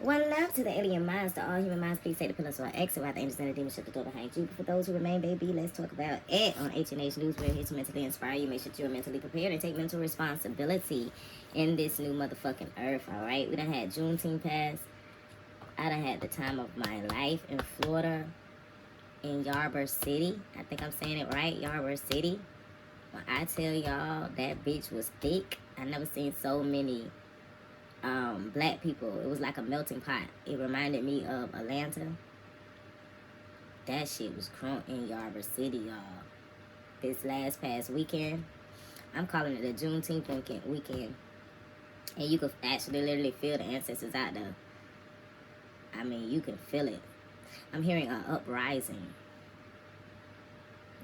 One love to the alien minds, to all human minds. Please take the pillars or exit while the angels and the demons shut the door behind you. But for those who remain, baby, let's talk about it on HNH News. We're here to mentally inspire you. Make sure you're mentally prepared and take mental responsibility in this new motherfucking earth, all right? We done had Juneteenth pass. I done had the time of my life in Florida, in Ybor City. I think I'm saying it right, Ybor City. When I tell y'all that bitch was thick, I never seen so many black people. It was like a melting pot. It reminded me of Atlanta. That shit was crunk in Ybor City, y'all. This last past weekend, I'm calling it a Juneteenth weekend, and you could actually literally feel the ancestors out there. I mean, you can feel it. I'm hearing an uprising.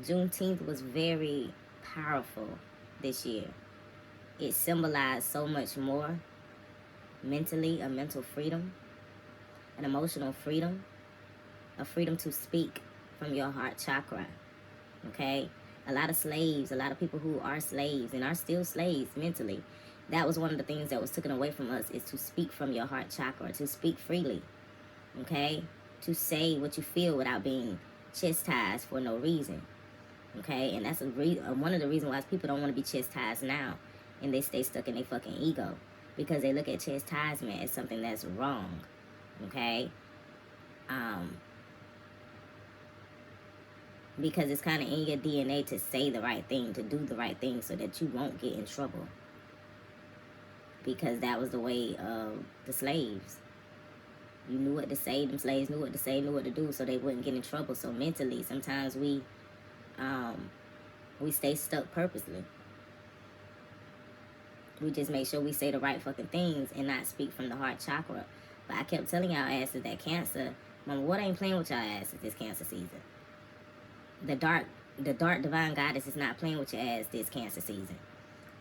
Juneteenth was very powerful this year. It symbolized so much more. Mentally, a mental freedom, an emotional freedom, a freedom to speak from your heart chakra, okay? A lot of slaves, a lot of people who are slaves and are still slaves mentally, that was one of the things that was taken away from us, is to speak from your heart chakra, to speak freely, okay? To say what you feel without being chastised for no reason, okay? And that's one of the reasons why people don't want to be chastised now, and they stay stuck in their fucking ego. Because they look at chastisement as something that's wrong, okay? Because it's kind of in your DNA to say the right thing, to do the right thing, so that you won't get in trouble. Because that was the way of the slaves. You knew what to say, them slaves knew what to say, knew what to do, so they wouldn't get in trouble. So mentally, sometimes we stay stuck purposely. We just make sure we say the right fucking things and not speak from the heart chakra. But I kept telling y'all asses that cancer, mama, what ain't playing with y'all asses this cancer season? The dark divine goddess is not playing with your ass this cancer season.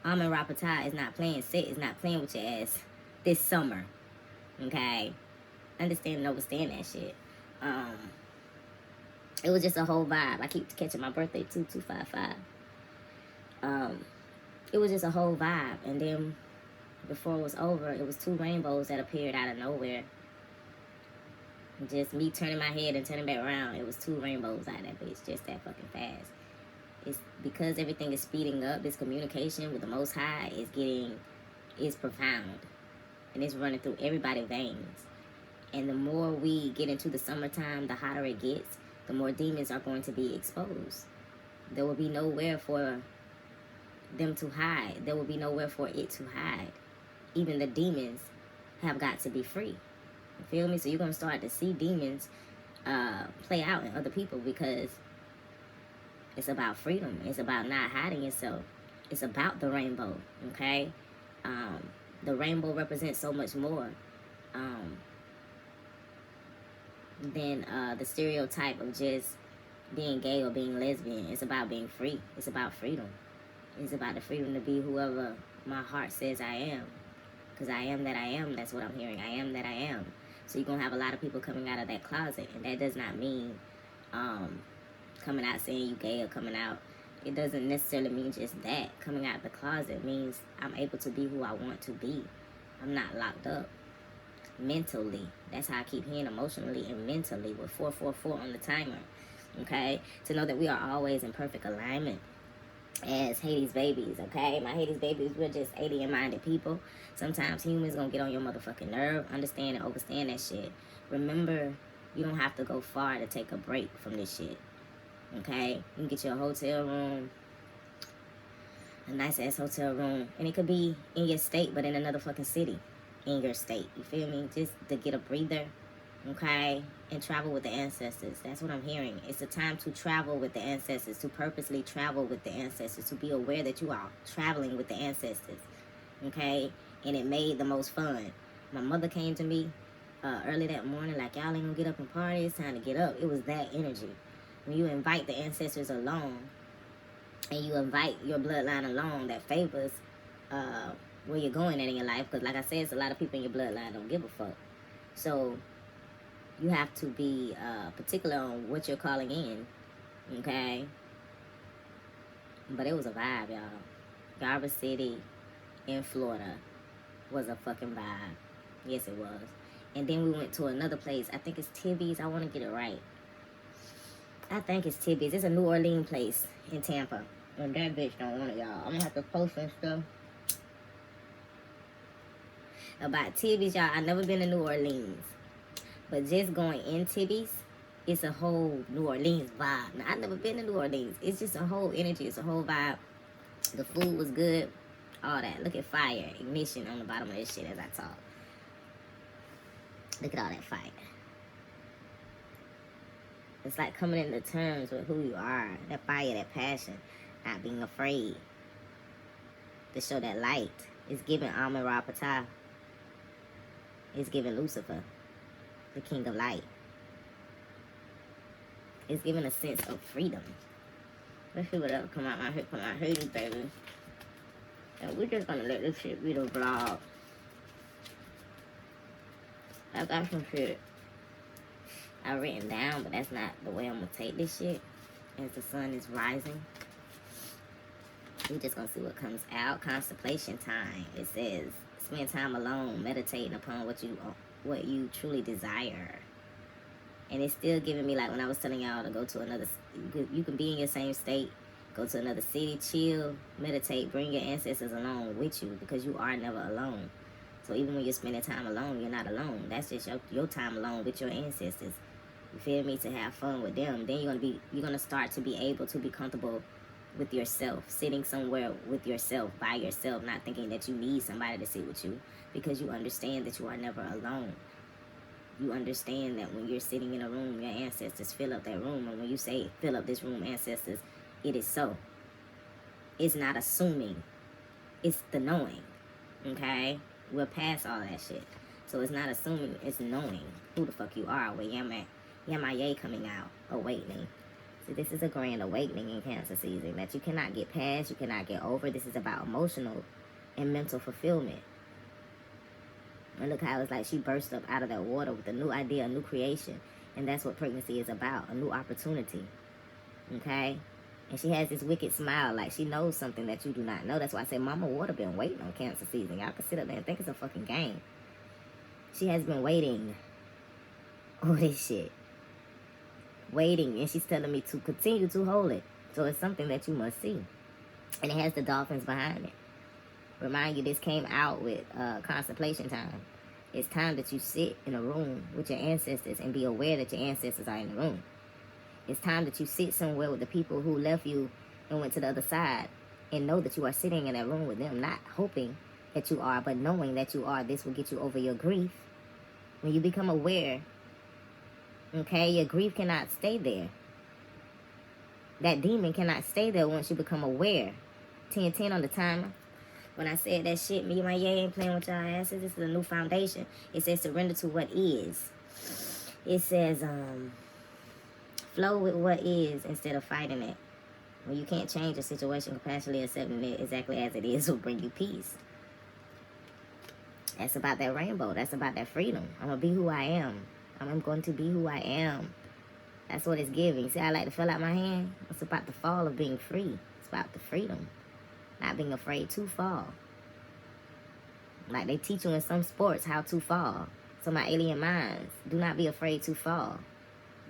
Amun Rapata is not playing, Sit is not playing with your ass this summer. Okay? Understand and understand that shit. It was just a whole vibe. I keep catching my birthday, 2255. It was just a whole vibe. And then before it was over, it was 2 rainbows that appeared out of nowhere. Just me turning my head and turning back around, it was 2 rainbows out of that bitch, just that fucking fast. It's because everything is speeding up. This communication with the Most High is profound, and it's running through everybody's veins. And the more we get into the summertime, the hotter it gets, the more demons are going to be exposed. There will be nowhere for them to hide. There will be nowhere for it to hide. Even the demons have got to be free. You feel me? So you're going to start to see demons play out in other people, because it's about freedom. It's about not hiding yourself. It's about the rainbow, okay? The rainbow represents so much more than the stereotype of just being gay or being lesbian. It's about being free. It's about freedom. It's about the freedom to be whoever my heart says I am. Because I am that I am. That's what I'm hearing. I am that I am. So you're going to have a lot of people coming out of that closet. And that does not mean coming out saying you gay or coming out. It doesn't necessarily mean just that. Coming out of the closet means I'm able to be who I want to be. I'm not locked up. Mentally. That's how I keep hearing emotionally and mentally with 444 on the timer. Okay? To know that we are always in perfect alignment as HADEZ babies, okay? My HADEZ babies, we're just alien-minded people. Sometimes humans gonna get on your motherfucking nerve. Understand and overstand that shit. Remember, you don't have to go far to take a break from this shit, okay? You can get you a hotel room, a nice-ass hotel room, and it could be in your state, but in another fucking city in your state. You feel me? Just to get a breather, okay? And travel with the ancestors. That's what I'm hearing. It's a time to travel with the ancestors, to purposely travel with the ancestors, to be aware that you are traveling with the ancestors, okay? And it made the most fun. My mother came to me early that morning, like, y'all ain't gonna get up and party. It's time to get up. It was that energy. When you invite the ancestors along, and you invite your bloodline along, that favors where you're going at in your life. Because like I said, it's a lot of people in your bloodline don't give a fuck. So you have to be particular on what you're calling in, okay? But it was a vibe, y'all. Ybor City in Florida was a fucking vibe. Yes, it was. And then we went to another place. I think it's Tibby's. I want to get it right. I think it's Tibby's. It's a New Orleans place in Tampa. And that bitch don't want it, y'all. I'm going to have to post some stuff about Tibby's, y'all. I've never been to New Orleans. But just going in Tibby's, it's a whole New Orleans vibe. Now, I've never been to New Orleans. It's just a whole energy. It's a whole vibe. The food was good. All that. Look at fire. Ignition on the bottom of this shit as I talk. Look at all that fire. It's like coming into terms with who you are. That fire, that passion. Not being afraid. To show that light. It's giving Amun Ra Patah. It's giving Lucifer, the king of light. It's giving a sense of freedom. Let's see what else come out my hoodie, baby. And we're just gonna let this shit be the vlog. I got some shit I've written down, but that's not the way I'm gonna take this shit. As the sun is rising, we're just gonna see what comes out. Contemplation time. It says, spend time alone, meditating upon what you truly desire. And it's still giving me, like when I was telling y'all to go to another, you can be in your same state, go to another city, chill, meditate, bring your ancestors along with you, because you are never alone. So even when you're spending time alone, you're not alone. That's just your time alone with your ancestors. You feel me? To have fun with them. Then you're gonna start to be able to be comfortable with yourself, sitting somewhere with yourself, by yourself, not thinking that you need somebody to sit with you, because you understand that you are never alone. You understand that when you're sitting in a room, your ancestors fill up that room. And when you say, fill up this room, ancestors, it is so. It's not assuming. It's the knowing. Okay? We're past all that shit. So it's not assuming, it's knowing who the fuck you are. Where Yamaye coming out, awakening. See, this is a grand awakening in Cancer season that you cannot get past, you cannot get over. This is about emotional and mental fulfillment. And look how it's like she burst up out of that water with a new idea, a new creation. And that's what pregnancy is about, a new opportunity. Okay? And she has this wicked smile, like she knows something that you do not know. That's why I say Mama Water been waiting on Cancer season. Y'all can sit up there and think it's a fucking game. She has been waiting all this shit. Waiting, and she's telling me to continue to hold it. So it's something that you must see. And it has the dolphins behind it. Remind you, this came out with contemplation time. It's time that you sit in a room with your ancestors and be aware that your ancestors are in the room. It's time that you sit somewhere with the people who left you and went to the other side, and know that you are sitting in that room with them, not hoping that you are, but knowing that you are. This will get you over your grief. When you become aware, okay, your grief cannot stay there. That demon cannot stay there once you become aware. 10-10 on the timer. When I said that shit, me and my yay ain't playing with y'all asses. This is a new foundation. It says surrender to what is. It says flow with what is instead of fighting it. When you can't change a situation, compassionately accepting it exactly as it is will bring you peace. That's about that rainbow. That's about that freedom. I'm going to be who I am. I'm going to be who I am. That's what it's giving. See, I like to fill out my hand. It's about the fall of being free. It's about the freedom. Not being afraid to fall. Like they teach you in some sports how to fall. So my alien minds, do not be afraid to fall.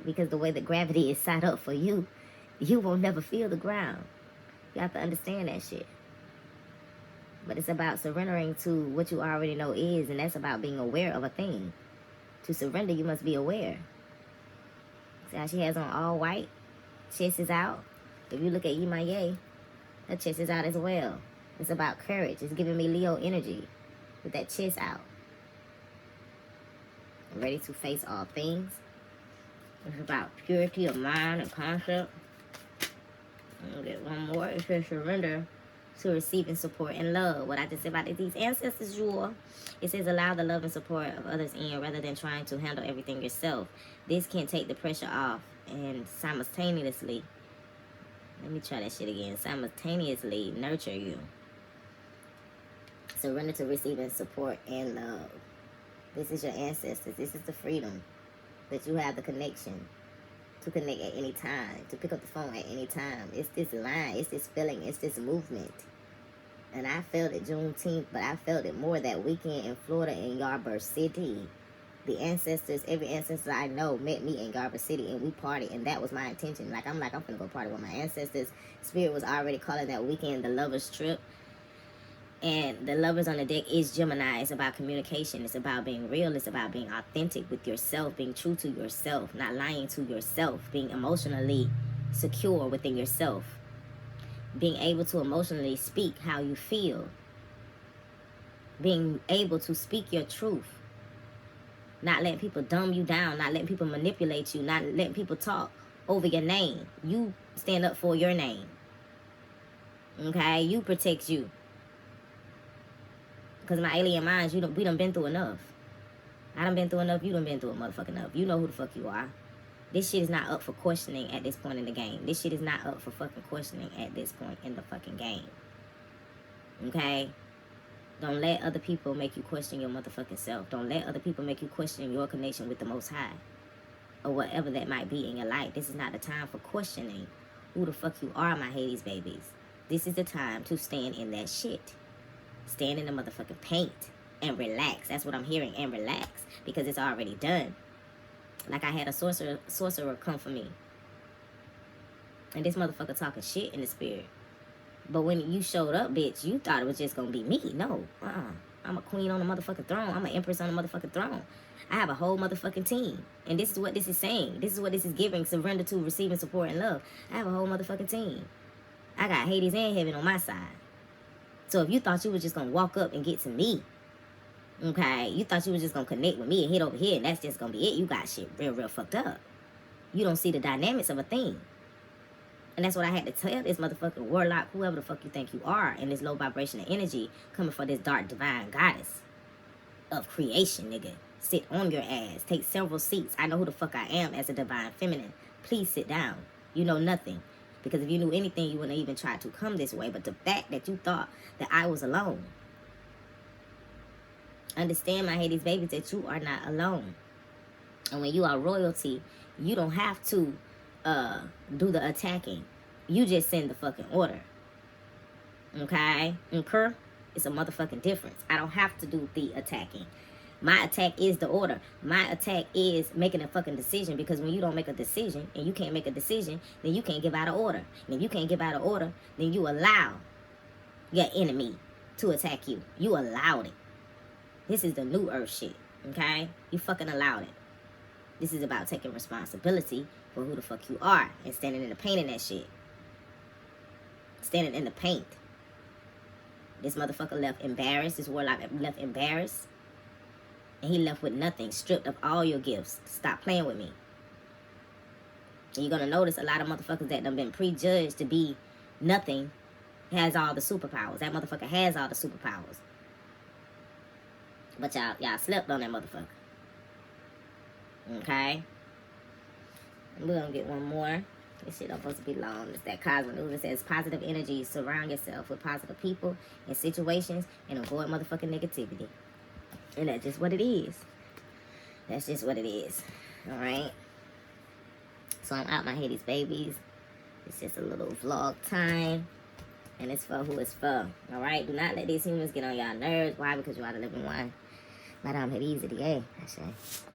Because the way that gravity is set up for you, you will never feel the ground. You have to understand that shit. But it's about surrendering to what you already know is, and that's about being aware of a thing. To surrender, you must be aware. See how she has on all white? Chest is out. If you look at Yimaye, her chest is out as well. It's about courage. It's giving me Leo energy with that chest out. I'm ready to face all things. It's about purity of mind and concept. I'll get one more. It says surrender to receiving support and love. What I just said about these ancestors, Jewel. It says allow the love and support of others in rather than trying to handle everything yourself. This can take the pressure off and simultaneously, let me try that shit again, simultaneously nurture you. Surrender to receiving support and love. This is your ancestors. This is the freedom that you have, the connection to connect at any time, to pick up the phone at any time. It's this line, it's this feeling, it's this movement. And I felt it Juneteenth, but I felt it more that weekend in Florida in Ybor City. The ancestors, every ancestor I know met me in Garber City, and we partied, and that was my intention. I'm gonna go party with my ancestors. Spirit was already calling that weekend the Lover's Trip. And the Lovers on the Deck is Gemini. It's about communication. It's about being real. It's about being authentic with yourself, being true to yourself, not lying to yourself, being emotionally secure within yourself, being able to emotionally speak how you feel, being able to speak your truth, not letting people dumb you down, not letting people manipulate you, not letting people talk over your name. You stand up for your name. Okay? You protect you. Because my alien minds, we done been through enough. I done been through enough. You done been through a motherfucking enough. You know who the fuck you are. This shit is not up for questioning at this point in the game. This shit is not up for fucking questioning at this point in the fucking game. Okay? Don't let other people make you question your motherfucking self. Don't let other people make you question your connection with the Most High. Or whatever that might be in your life. This is not the time for questioning who the fuck you are, my HADEZ babies. This is the time to stand in that shit. Stand in the motherfucking paint and relax. That's what I'm hearing. And relax. Because it's already done. Like I had a sorcerer come for me. And this motherfucker talking shit in the spirit. But when you showed up, bitch, you thought it was just gonna be me. No. I'm a queen on the motherfucking throne. I'm an empress on the motherfucking throne. I have a whole motherfucking team. And this is what this is saying. This is what this is giving. Surrender to, receiving, support, and love. I have a whole motherfucking team. I got HADEZ and heaven on my side. So if you thought you was just going to walk up and get to me, okay, you thought you was just going to connect with me and hit over here and that's just going to be it, you got shit real fucked up. You don't see the dynamics of a thing. And that's what I had to tell this motherfucking warlock, whoever the fuck you think you are, in this low vibrational energy coming for this dark divine goddess of creation, nigga. Sit on your ass. Take several seats. I know who the fuck I am as a divine feminine. Please sit down. You know nothing. Because if you knew anything, you wouldn't even try to come this way. But the fact that you thought that I was alone. Understand, my HADEZ babies, that you are not alone. And when you are royalty, you don't have to do the attacking. You just send the fucking order. Okay? Incur? It's a motherfucking difference. I don't have to do the attacking. My attack is the order. My attack is making a fucking decision, because when you don't make a decision and you can't make a decision, then you can't give out an order. And if you can't give out an order, then you allow your enemy to attack you. You allowed it. This is the new earth shit, okay? You fucking allowed it. This is about taking responsibility for who the fuck you are and standing in the paint in that shit. Standing in the paint. This motherfucker left embarrassed. This warlock left embarrassed. And he left with nothing, stripped of all your gifts. Stop playing with me. And you're going to notice a lot of motherfuckers that done been prejudged to be nothing has all the superpowers. That motherfucker has all the superpowers. But y'all slept on that motherfucker. Okay? And we're going to get one more. This shit don't supposed to be long. It's that cosmic news. It says positive energy. Surround yourself with positive people and situations and avoid motherfucking negativity. And that's just what it is. That's just what it is. Alright? So I'm out, my HADEZ babies. It's just a little vlog time. And it's for who it's for. Alright? Do not let these humans get on y'all nerves. Why? Because you are the living one. Madame HADEZ, I say.